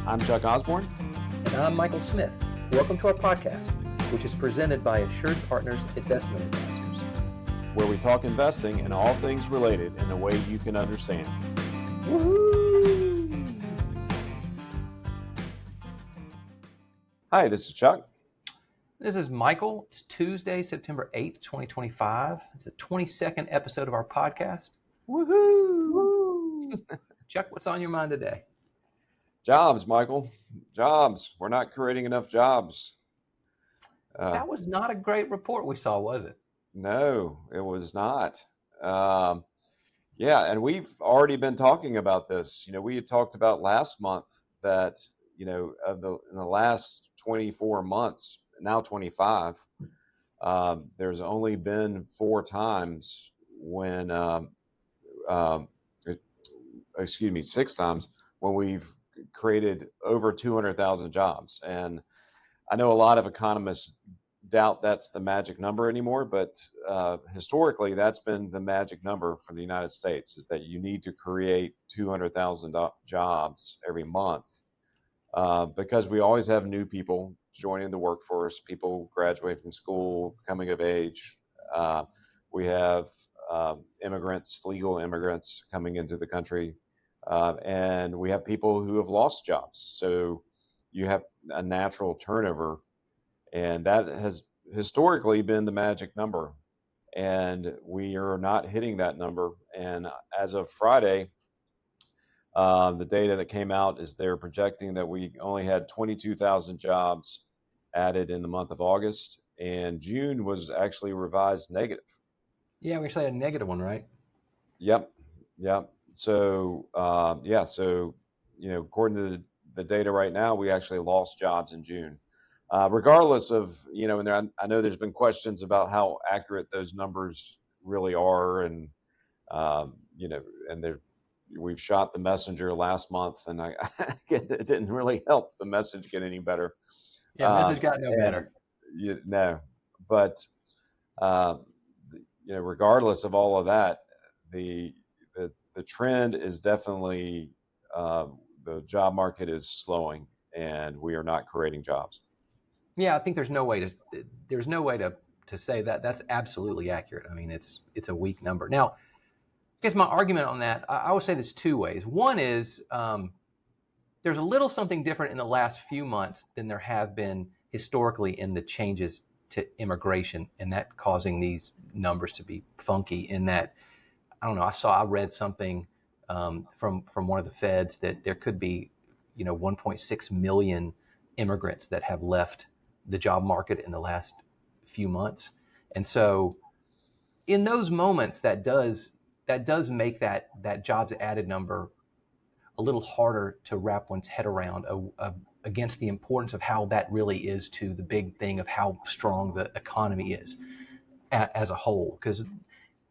I'm Chuck Osborne. And I'm Michael Smith. Welcome to our podcast, which is presented by Assured Partners Investment Advisors, where we talk investing and all things related in a way you can understand. Woohoo! Hi, this is Chuck. This is Michael. It's Tuesday, September 8th, 2025. It's the 22nd episode of our podcast. Woohoo! Woo! Chuck, what's on your mind today? Jobs, Michael. Jobs. We're not creating enough jobs. That was not a great report we saw, was it? No, it was not. And we've already been talking about this. We had talked about last month that, in the last 24 months, now 25, there's only been 4 times when, 6 times when we've created over 200,000 jobs. And I know a lot of economists doubt that's the magic number anymore, but historically that's been the magic number for the United States, is that you need to create 200,000 jobs every month because we always have new people joining the workforce, people graduating from school, coming of age. We have immigrants, legal immigrants coming into the country, and we have people who have lost jobs. So you have a natural turnover, and that has historically been the magic number, and we are not hitting that number. And as of Friday, the data that came out is they're projecting that we only had 22,000 jobs added in the month of August, and June was actually revised negative. Yeah, we actually had a negative one, right? Yep. So, according to the data right now, we actually lost jobs in June. Regardless of, and I know there's been questions about how accurate those numbers really are. And, we've shot the messenger last month, and it didn't really help the message get any better. Yeah, the message got no better. But, regardless of all of that, the trend is definitely the job market is slowing, and we are not creating jobs. Yeah, I think there's no way to say that. That's absolutely accurate. I mean, it's a weak number. Now, I guess my argument on that, I would say there's 2 ways. One is there's a little something different in the last few months than there have been historically in the changes to immigration, and that causing these numbers to be funky. In that, I don't know, I read something from one of the feds that there could be 1.6 million immigrants that have left the job market in the last few months. And so in those moments, that does make that jobs added number a little harder to wrap one's head around against the importance of how that really is to the big thing of how strong the economy is as a whole. Because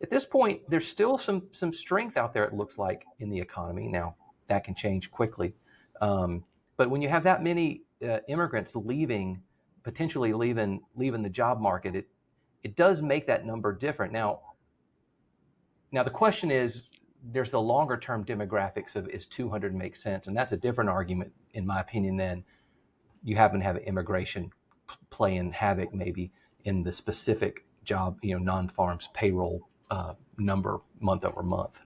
at this point, there's still some strength out there, it looks like, in the economy. Now, that can change quickly. But when you have that many immigrants potentially leaving the job market, it does make that number different. Now the question is, there's the longer term demographics of, is 200 make sense? And that's a different argument, in my opinion, than you happen to have immigration playing havoc maybe in the specific job, non-farms payroll number month over month.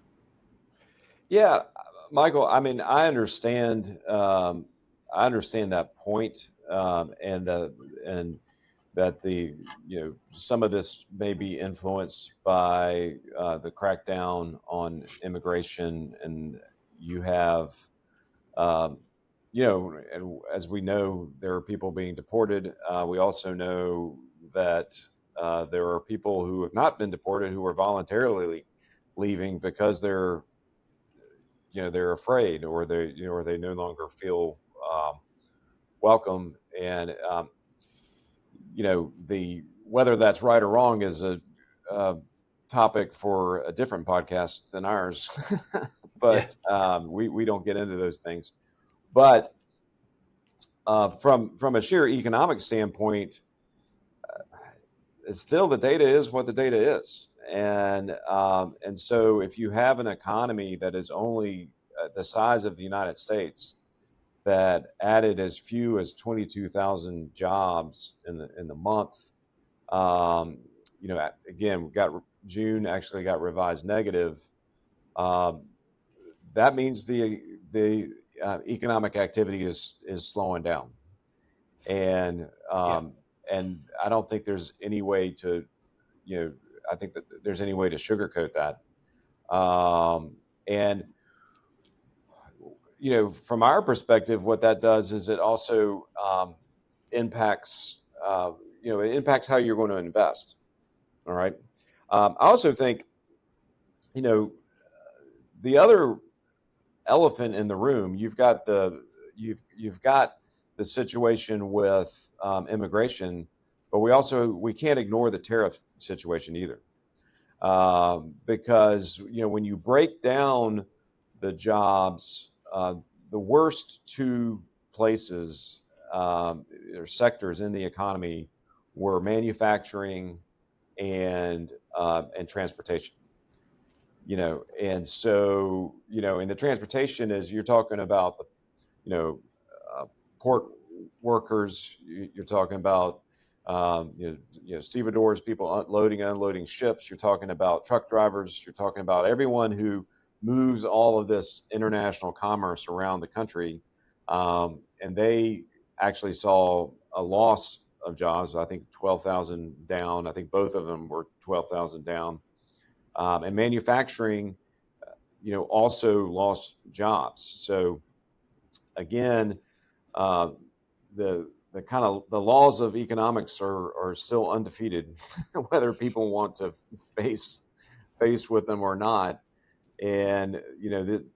Yeah, Michael, I mean, I understand that point, and that some of this may be influenced by the crackdown on immigration, and you have, and as we know, there are people being deported. We also know that there are people who have not been deported who are voluntarily leaving because they're afraid, or they no longer feel welcome. And whether that's right or wrong is a topic for a different podcast than ours. But we don't get into those things. But from a sheer economic standpoint, still the data is what the data is. And so if you have an economy that is only the size of the United States, that added as few as 22,000 jobs in the month. Again, we got June actually got revised negative. Um, that means the economic activity is slowing down, and Yeah. and I don't think there's any way to, I think that there's any way to sugarcoat that. And from our perspective, what that does is it also impacts, it impacts how you're going to invest. All right. I also think, you know, the other elephant in the room, you've got the situation with immigration, but we can't ignore the tariff situation either, because when you break down the jobs, the worst two places or sectors in the economy were manufacturing and transportation. And so in the transportation is you're talking about you know port workers, you're talking about stevedores, people loading and unloading ships, you're talking about truck drivers, you're talking about everyone who moves all of this international commerce around the country, and they actually saw a loss of jobs. I think 12,000 down. I think both of them were 12,000 down. And manufacturing, also lost jobs. So again, uh, the kind of the laws of economics are still undefeated, whether people want to face with them or not. And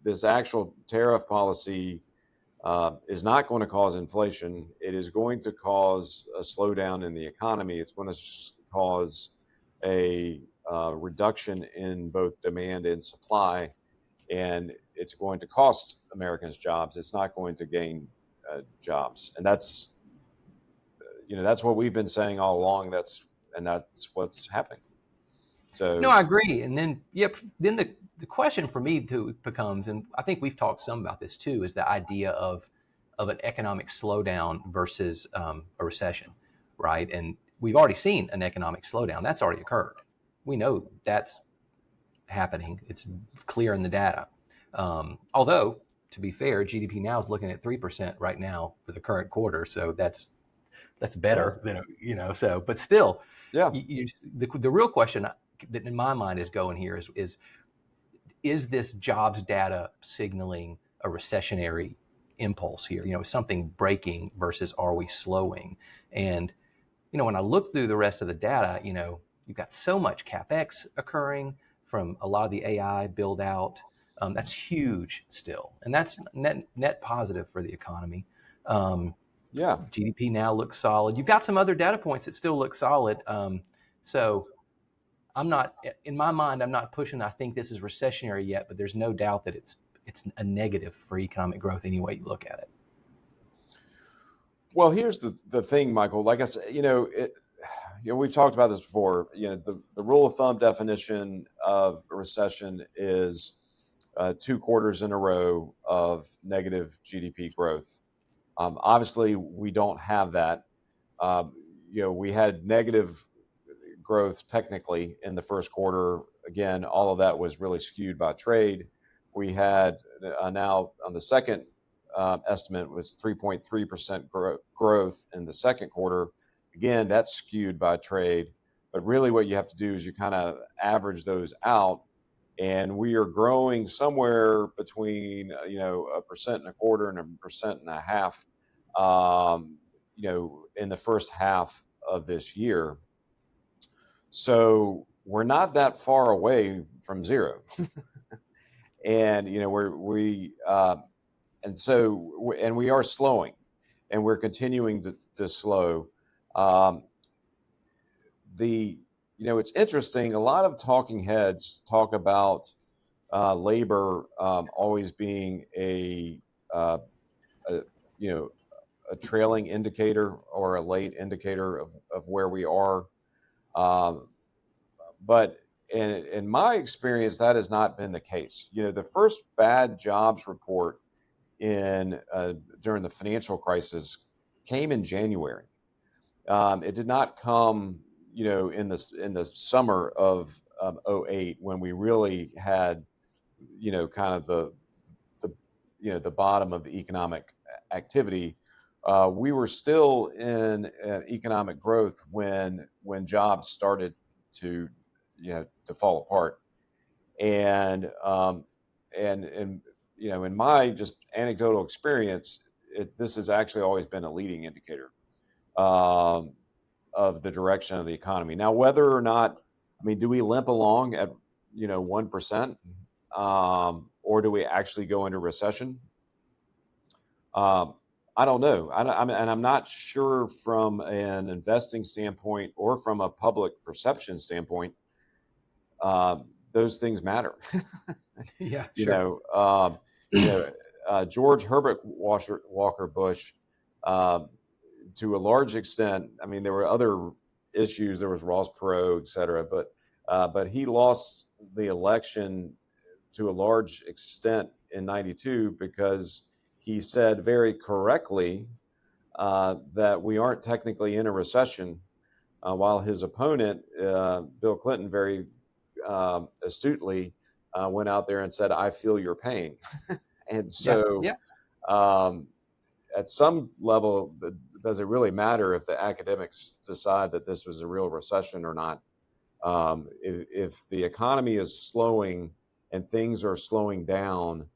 this actual tariff policy is not going to cause inflation. It is going to cause a slowdown in the economy. It's going to cause a reduction in both demand and supply, and it's going to cost Americans jobs. It's not going to gain jobs, and that's what we've been saying all along. That's what's happening. No, So I agree. And then, yep. Then the question for me too becomes, and I think we've talked some about this too, is the idea of an economic slowdown versus a recession, right? And we've already seen an economic slowdown. That's already occurred. We know that's happening. It's clear in the data. Although, to be fair, GDP now is looking at 3% right now for the current quarter, so that's better than So, but still, yeah, the real question that in my mind is going here is this jobs data signaling a recessionary impulse here? Is something breaking versus are we slowing? And when I look through the rest of the data, you've got so much capex occurring from a lot of the AI build out. That's huge still, and that's net positive for the economy. yeah. GDP now looks solid. You've got some other data points that still look solid. So I'm not, in my mind, I'm not pushing. I think this is recessionary yet, but there's no doubt that it's a negative for economic growth any way you look at it. Well, here's the thing, Michael. Like I said, we've talked about this before. The rule of thumb definition of a recession is 2 quarters in a row of negative GDP growth. Obviously, we don't have that. We had negative growth technically in the first quarter. Again, all of that was really skewed by trade. We had now on the second estimate was 3.3% growth in the second quarter. Again, that's skewed by trade. But really what you have to do is you kind of average those out. And we are growing somewhere between, 1.25% and 1.5%, in the first half of this year. So we're not that far away from zero. And, we are slowing, and we're continuing to slow. It's interesting. A lot of talking heads talk about labor always being a trailing indicator or a late indicator of where we are. But in my experience, that has not been the case. The first bad jobs report in during the financial crisis came in January. It did not come, in the summer of '08 when we really had, kind of the bottom of the economic activity. We were still in economic growth when jobs started to to fall apart, and in my just anecdotal experience, this has actually always been a leading indicator um, of the direction of the economy. Now, whether or not, I mean, do we limp along at 1%, or do we actually go into recession? I don't know. And I'm not sure from an investing standpoint or from a public perception standpoint. Those things matter. Yeah, you sure. know, um, you know, George Herbert Walker Bush, to a large extent. I mean, there were other issues. There was Ross Perot, et cetera, but he lost the election to a large extent in '92 because he said very correctly that we aren't technically in a recession, while his opponent, Bill Clinton, very astutely went out there and said, "I feel your pain." And Yeah, so, yeah. um, at some level, does it really matter if the academics decide that this was a real recession or not? If the economy is slowing and things are slowing down,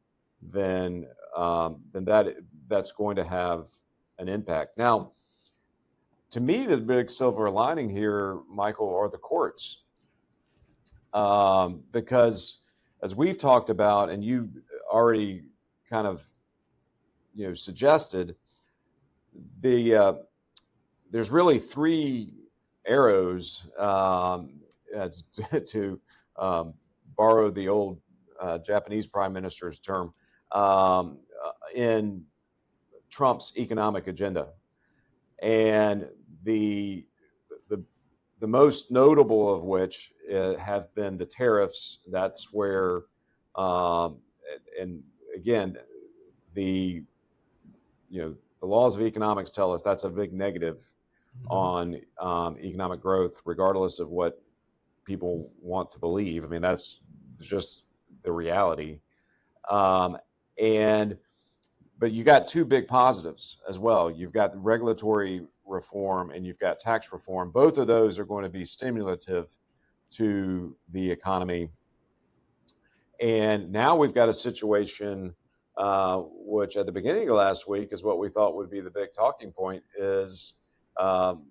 then that's going to have an impact. Now, to me, the big silver lining here, Michael, are the courts, because as we've talked about, and you already kind of suggested, there's really three arrows, to borrow the old Japanese prime minister's term, in Trump's economic agenda, and the the most notable of which have been the tariffs. That's where, um, and again, the the laws of economics tell us that's a big negative Mhm. on economic growth, regardless of what people want to believe. I mean, that's just the reality. Um, and but you got two big positives as well. You've got regulatory reform and you've got tax reform. Both of those are going to be stimulative to the economy. And now we've got a situation, which at the beginning of last week is what we thought would be the big talking point, is um,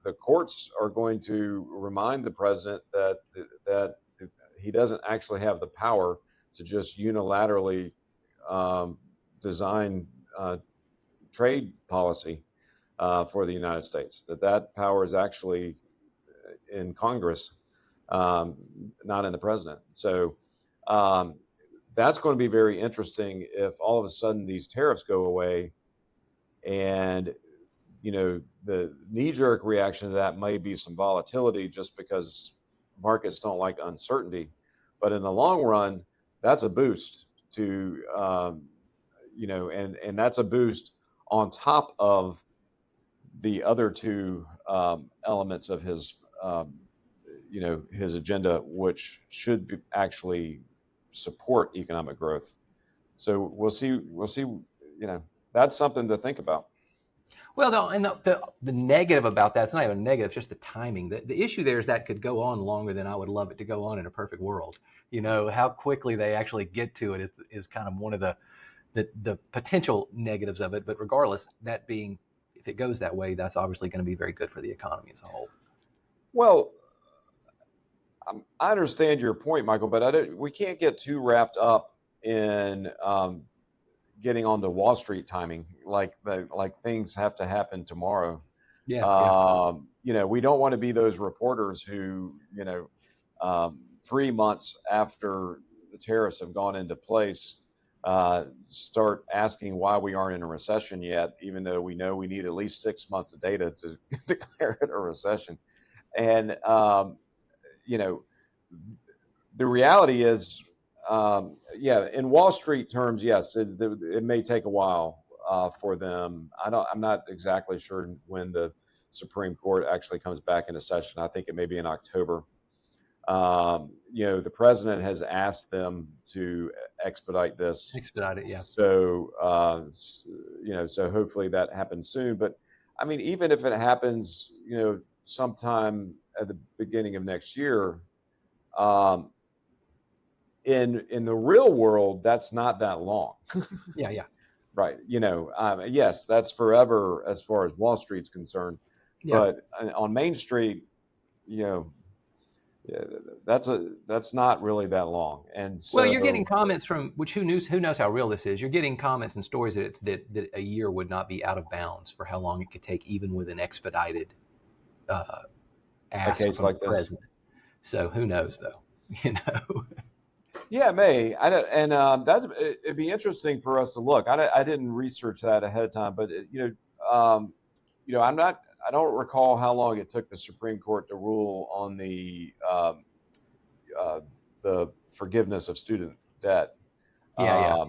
the courts are going to remind the president that he doesn't actually have the power to just unilaterally um, design trade policy for the United States. That power is actually in Congress, um, not in the president. So um, that's going to be very interesting if all of a sudden these tariffs go away, and the knee-jerk reaction to that may be some volatility just because markets don't like uncertainty, but in the long run, that's a boost to and that's a boost on top of the other two elements of his agenda, which should actually support economic growth. So we'll see. We'll see. That's something to think about. Well, the negative about that, it's not even a negative, it's just the timing. The issue there is that could go on longer than I would love it to go on in a perfect world. How quickly they actually get to it is kind of one of the potential negatives of it. But regardless, that being, if it goes that way, that's obviously going to be very good for the economy as a whole. Well, I understand your point, Michael, but we can't get too wrapped up in getting onto Wall Street timing, like things have to happen tomorrow. Yeah, yeah. We don't want to be those reporters who, 3 months after the tariffs have gone into place, start asking why we aren't in a recession yet, even though we know we need at least 6 months of data to declare it a recession. And, the reality is, yeah, in Wall Street terms, yes, it may take a while for them. I'm not exactly sure when the Supreme Court actually comes back into session. I think it may be in October. The president has asked them to expedite this. Expedite it, yeah. So, so hopefully that happens soon. But I mean, even if it happens, sometime at the beginning of next year, um, in the real world, that's not that long. Yeah, yeah. Right. Yes, that's forever as far as Wall Street's concerned. Yeah. But on Main Street, you know, yeah, that's not really that long. And Well, you're getting so, comments from which who knows how real this is. You're getting comments and stories that a year would not be out of bounds for how long it could take, even with an expedited a ask case from the like this, president. So who knows, though? yeah, May, I don't, and it'd be interesting for us to look. I didn't research that ahead of time, but I don't recall how long it took the Supreme Court to rule on the forgiveness of student debt. Yeah.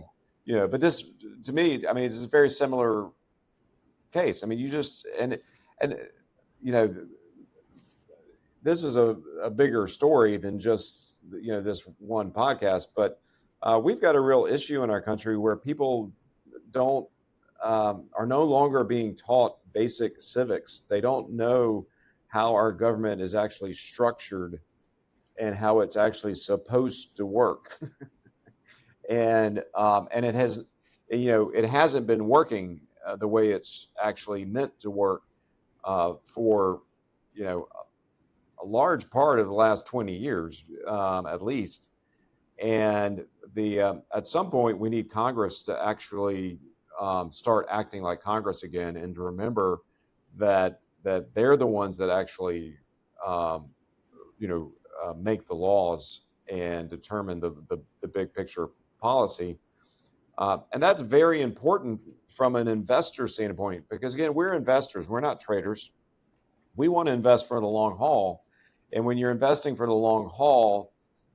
But this, to me, I mean, it's a very similar case. I mean, and you know, this is a bigger story than just this one podcast, but we've got a real issue in our country where people don't are no longer being taught basic civics. They don't know how our government is actually structured and how it's actually supposed to work. and it hasn't been working the way it's actually meant to work for a large part of the last 20 years at least. And at some point we need Congress to actually start acting like Congress again, and to remember that they're the ones that actually make the laws and determine the big picture policy. And that's very important from an investor standpoint, because again, we're investors, we're not traders. We want to invest for the long haul. And when you're investing for the long haul,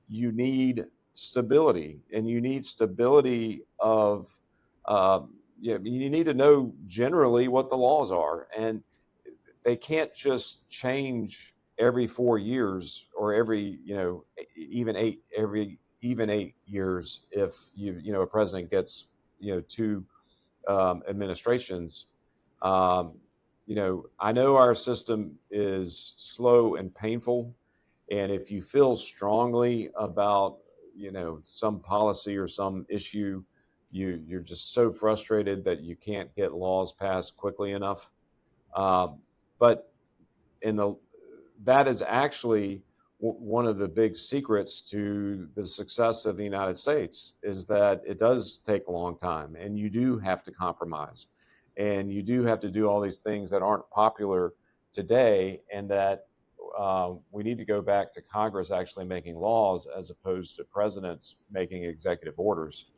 you need stability, and you need stability of, you need to know generally what the laws are, and they can't just change every 4 years or every, even 8 years if a president gets, two administrations. I know our system is slow and painful, and if you feel strongly about, some policy or some issue, you're just so frustrated that you can't get laws passed quickly enough. But that is actually one of the big secrets to the success of the United States, is that it does take a long time, and you do have to compromise, and you do have to do all these things that aren't popular today, and that we need to go back to Congress actually making laws as opposed to presidents making executive orders.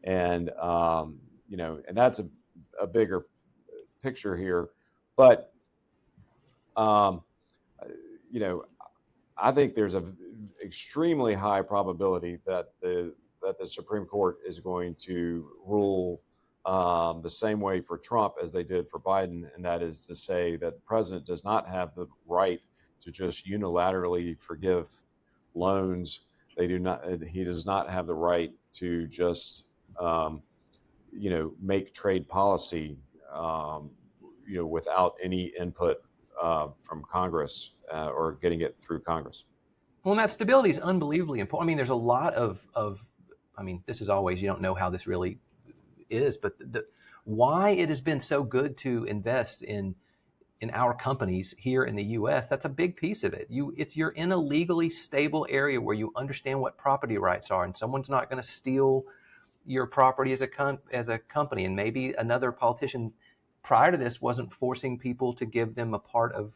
And and that's a bigger picture here. But I think there's an extremely high probability that the Supreme Court is going to rule the same way for Trump as they did for Biden, and that is to say that the president does not have the right to just unilaterally forgive loans. He does not have the right to just make trade policy without any input from Congress or getting it through Congress. Well, and that stability is unbelievably important. I mean, there's a lot of I mean, this is always, you don't know how this really is, but why it has been so good to invest in our companies here in the U.S., that's a big piece of it. You're in a legally stable area where you understand what property rights are, and someone's not going to steal your property as a company. And maybe another politician prior to this wasn't forcing people to give them a part of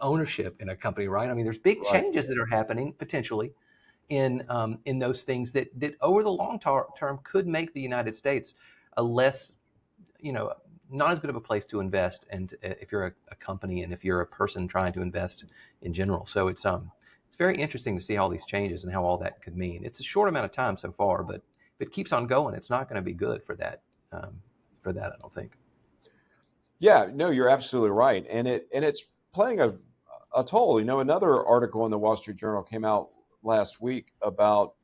ownership in a company, right? I mean, there's big changes that are happening potentially in those things that over the long term could make the United States a less, not as good of a place to invest. And if you're a company, and if you're a person trying to invest in general. So it's it's very interesting to see all these changes and how all that could mean. It's a short amount of time so far, but if it keeps on going, it's not going to be good for that. I don't think. Yeah, no, you're absolutely right, and it's playing a toll. Another article in the Wall Street Journal came out last week about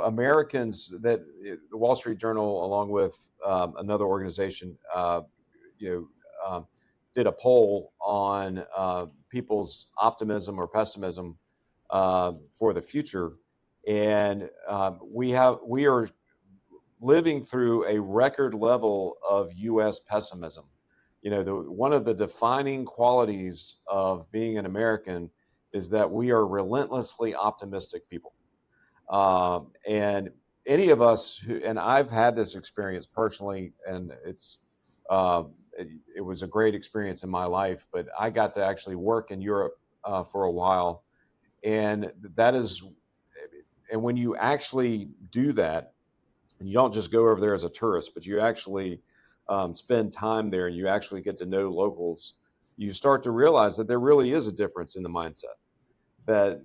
Americans that the Wall Street Journal, along with another organization, did a poll on people's optimism or pessimism for the future, and we are living through a record level of U.S. pessimism. One of the defining qualities of being an American is that we are relentlessly optimistic people. And any of us and I've had this experience personally, and it was a great experience in my life, but I got to actually work in Europe for a while. And when you actually do that, and you don't just go over there as a tourist, but you actually spend time there and you actually get to know locals, you start to realize that there really is a difference in the mindset, that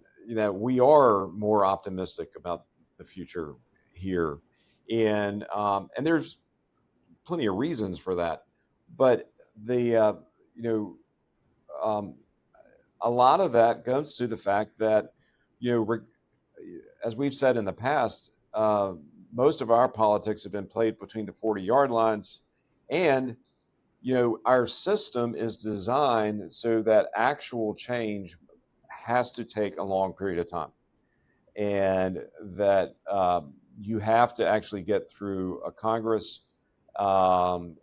we are more optimistic about the future here, and there's plenty of reasons for that, but a lot of that goes to the fact that as we've said in the past, most of our politics have been played between the 40-yard lines, and our system is designed so that actual change has to take a long period of time, and that you have to actually get through a Congress, and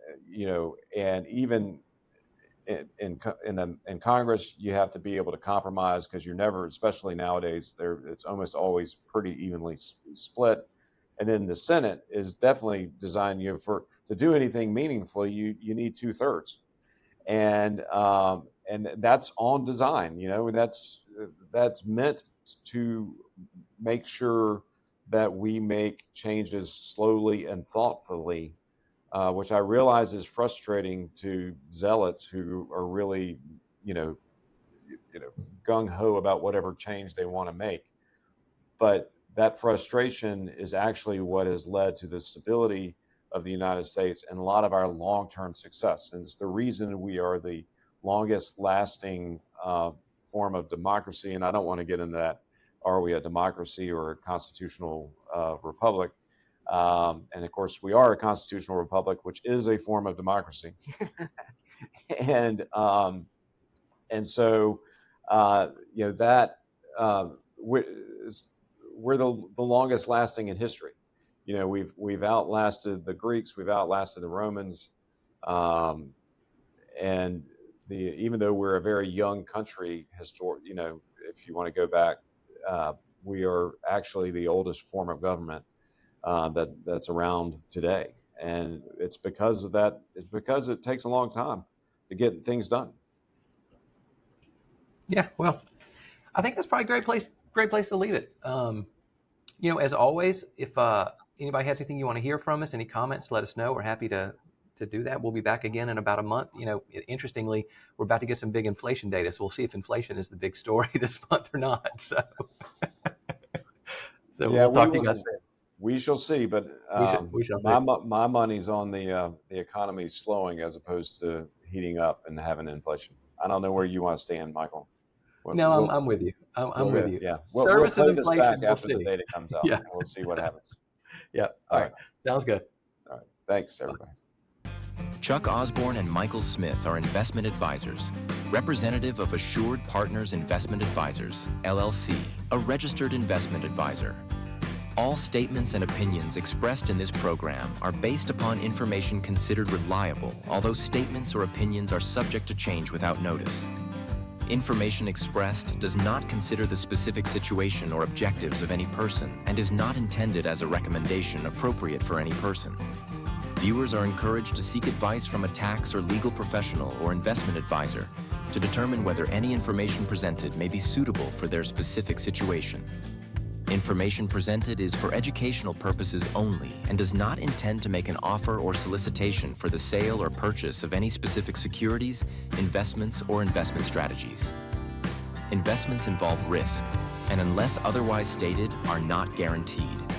even in Congress, you have to be able to compromise, because you're never, especially nowadays, it's almost always pretty evenly split. And then the Senate is definitely designed to do anything meaningful, you need 2/3, and that's on design. That's meant to make sure that we make changes slowly and thoughtfully, which I realize is frustrating to zealots who are really, gung ho about whatever change they want to make. But that frustration is actually what has led to the stability of the United States and a lot of our long-term success. And it's the reason we are the longest lasting form of democracy. And I don't want to get into that. Are we a democracy or a constitutional republic? And of course, we are a constitutional republic, which is a form of democracy. and so, we're the longest lasting in history. We've outlasted the Greeks, we've outlasted the Romans, and even though we're a very young country, if you want to go back, we are actually the oldest form of government that's around today, and it's because of that. It's because it takes a long time to get things done. Yeah, well, I think that's probably a great place to leave it. As always, if anybody has anything you want to hear from us, any comments, let us know. We're happy to do that. We'll be back again in about a month. Interestingly, we're about to get some big inflation data, so we'll see if inflation is the big story this month or not. So, we'll talk to you guys soon. We shall see, but we shall my money's on the economy slowing as opposed to heating up and having inflation. I don't know where you want to stand, Michael. I'm with you. I'm with you. Yeah, we'll play this back after the data comes out. Yeah. And we'll see what happens. Yeah. All right. Sounds good. All right. Thanks, everybody. Chuck Osborne and Michael Smith are investment advisors, representative of Assured Partners Investment Advisors, LLC, a registered investment advisor. All statements and opinions expressed in this program are based upon information considered reliable, although statements or opinions are subject to change without notice. Information expressed does not consider the specific situation or objectives of any person and is not intended as a recommendation appropriate for any person. Viewers are encouraged to seek advice from a tax or legal professional or investment advisor to determine whether any information presented may be suitable for their specific situation. Information presented is for educational purposes only and does not intend to make an offer or solicitation for the sale or purchase of any specific securities, investments, or investment strategies. Investments involve risk, and unless otherwise stated, are not guaranteed.